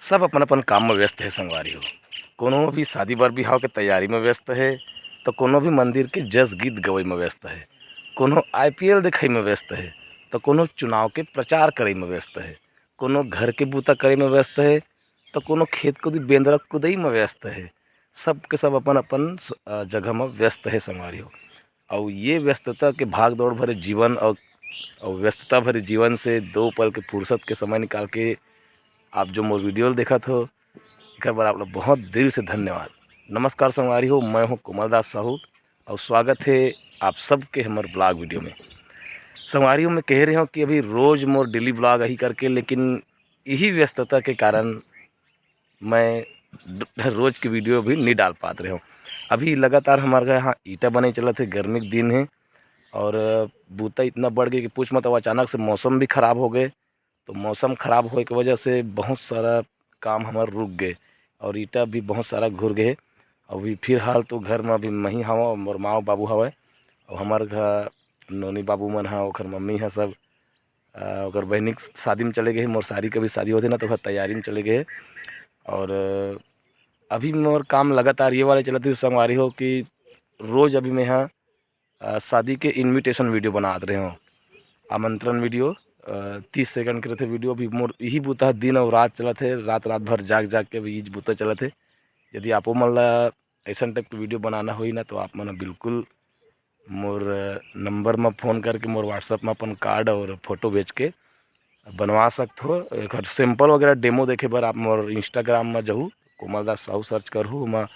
सब अपन अपन काम में व्यस्त है संगवारी हो। कोनो भी शादी बर बिहाव के तैयारी में व्यस्त है, तो कोनो भी मंदिर के जस गीत गवई में व्यस्त है, कोनो आईपीएल देखई में व्यस्त है, तो कोनो चुनाव के प्रचार करे में व्यस्त है, कोनो घर के बूता करे में व्यस्त है, तो कोनो खेत को बेंदरा कुदई में व्यस्त है। सब के सब अपन अपन जगह में व्यस्त है संगवारी हो। और ये व्यस्तता के भाग दौड़ भरे जीवन और व्यस्तता भरे जीवन से दो पल के फुर्सत के समय निकाल के आप जो मोर वीडियो देखा हो, एक बार आप लोग बहुत दिल से धन्यवाद। नमस्कार संगवारी हो, मैं हूँ कोमल दास साहू और स्वागत है आप सबके हमारे ब्लॉग वीडियो में। संगवारी हो, मैं कह रहे हूँ कि अभी रोज़ मोर डेली ब्लॉग ही करके, लेकिन यही व्यस्तता के कारण मैं रोज़ की वीडियो भी नहीं डाल पाते रहे हूँ। अभी लगातार हमारे यहाँ ईटा बने चला थे, गर्मी के दिन है और बूता इतना बढ़ गई कि पूछ मत। अब अचानक से मौसम भी ख़राब हो गए, तो मौसम ख़राब होने की वजह से बहुत सारा काम हमारे रुक गए और ईटा भी बहुत सारा घुर गए। अभी फिलहाल तो घर में अभी मही हवा और माँ बाबू हवा और हमारे घर नोनी बाबू मन है, ओकर मम्मी है, सब ओकर बहनी शादी में चले गए। मोर सारी कभी शादी होते ना तो तैयारी में चले गए। और अभी मोर काम लगातार ये वाले चलते संगवारी हो कि रोज़ अभी मैं यहाँ शादी के इनविटेशन वीडियो बनाते रहे हूँ, आमंत्रण वीडियो 30 सेकंड के रहते वीडियो। भी मोर यही बूता दिन और रात चला थे, रात भर जाग जाग के भी यही बूता चला थे। यदि आपो मन ला ऐसा टाइप के वीडियो बनाना होई ना, तो आप मन बिल्कुल मोर नंबर में फ़ोन करके मोर व्हाट्सएप में अपन कार्ड और फोटो भेज के बनवा सकते हो। एक सैंपल वगैरह डेमो देखे बर आप मोर इंस्टाग्राम में जाऊँ, कोमल दास साहू सर्च करूँ, वहाँ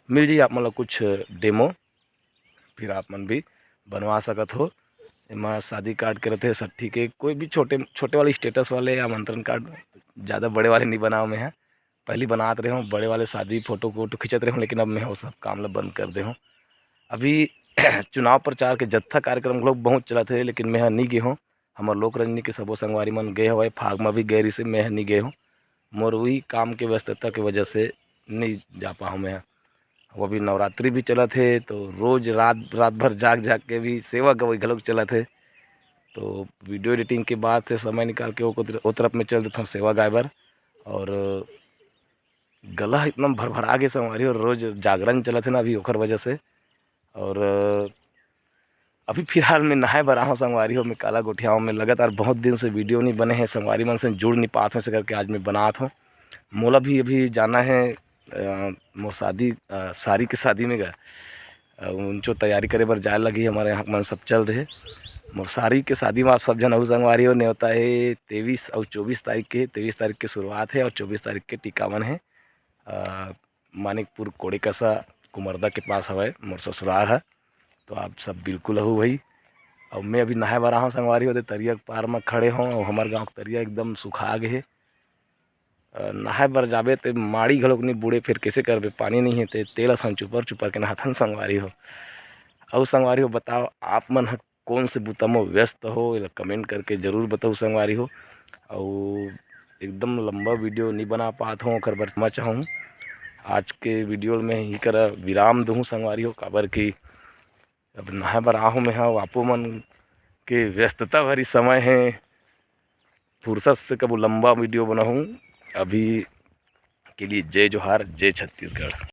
मिल जाइए आप मतलब कुछ डेमो, फिर आप मन भी बनवा सकत हो। मैं शादी कार्ड के रहते सट्ठी के, कोई भी छोटे छोटे वाले स्टेटस वाले आमंत्रण कार्ड, ज़्यादा बड़े वाले नहीं बनाओ मैं है। पहले बनाते रहे हूँ बड़े वाले शादी फ़ोटो वोटो खिंचते रहे हूँ, लेकिन अब मैं वो सब काम ला बंद कर दे हूँ। अभी चुनाव प्रचार के जत्था कार्यक्रम लोग बहुत चला थे, लेकिन मैं नहीं गए हूँ। हमारे लोक रंजनी के सबो संगवारी मन गए हवा, फाग में भी गए से मैं नहीं गए हूँ। मोर वही काम के व्यस्तता की वजह से नहीं जा पाऊँ मैं। वो भी नवरात्रि भी चला थे, तो रोज़ रात भर जाग जाग के भी सेवा गवई घलोक चला थे। तो वीडियो एडिटिंग के बाद से समय निकाल के वो तरफ में चल देता हूँ सेवा गाय बर। और गला इतना भरभरा के संगवारी और रोज़ जागरण चला थे ना अभी ओखर वजह से। और अभी फिलहाल मैं नहाए बर आऊँ संगवारी हो, मैं काला गोठियाऊँ में लगातार बहुत दिन से वीडियो नहीं बने हैं, संगवारी मन से जुड़ नहीं पाते हैं, इसे करके आज मैं बनाता हूँ। मोला भी अभी जाना है मोर शादी सारी के शादी में गए उनको तैयारी करे बर जाए लगी। हमारे यहाँ मन सब चल रहे मोर सारी के शादी में। आप सब जन अहू संगवारी हो, न्योता है 23 और 24 तारीख के। 23 तारीख की शुरुआत है और 24 तारीख के टिकावन है। मानिकपुर कोड़ी कसा कुमरदा के पास हवा मोर ससुराल है। तो आप सब बिल्कुल अहू भाई। और मैं अभी नहाए बर रहा संगवारी होते तरिया के पार में खड़े हों, और हमारे गाँव के तरिया एकदम सुखा गए। नहाए बर जाबे तो माड़ी घलोक नहीं बूढ़े, फिर कैसे करबे, पानी नहीं है तो तेल असन चुपर चुपर के नहाथन संगवारी हो। और संगवारी हो बताओ आप मन कौन से बूता में व्यस्त हो, या कमेंट करके ज़रूर बताओ संगवारी हो। और एकदम लंबा वीडियो नहीं बना पाता हूँ, ओकर बर क्षमा चाहूँ। आज के वीडियो में ही कर विराम दूँ संगवारी हो, काबर कि अब नहाए बर आहूँ मैं हाँ, आपो मन के व्यस्तता भरी समय है, फुर्सत से कब लंबा वीडियो बनाऊँ। अभी के लिए जय जोहार, जय छत्तीसगढ़।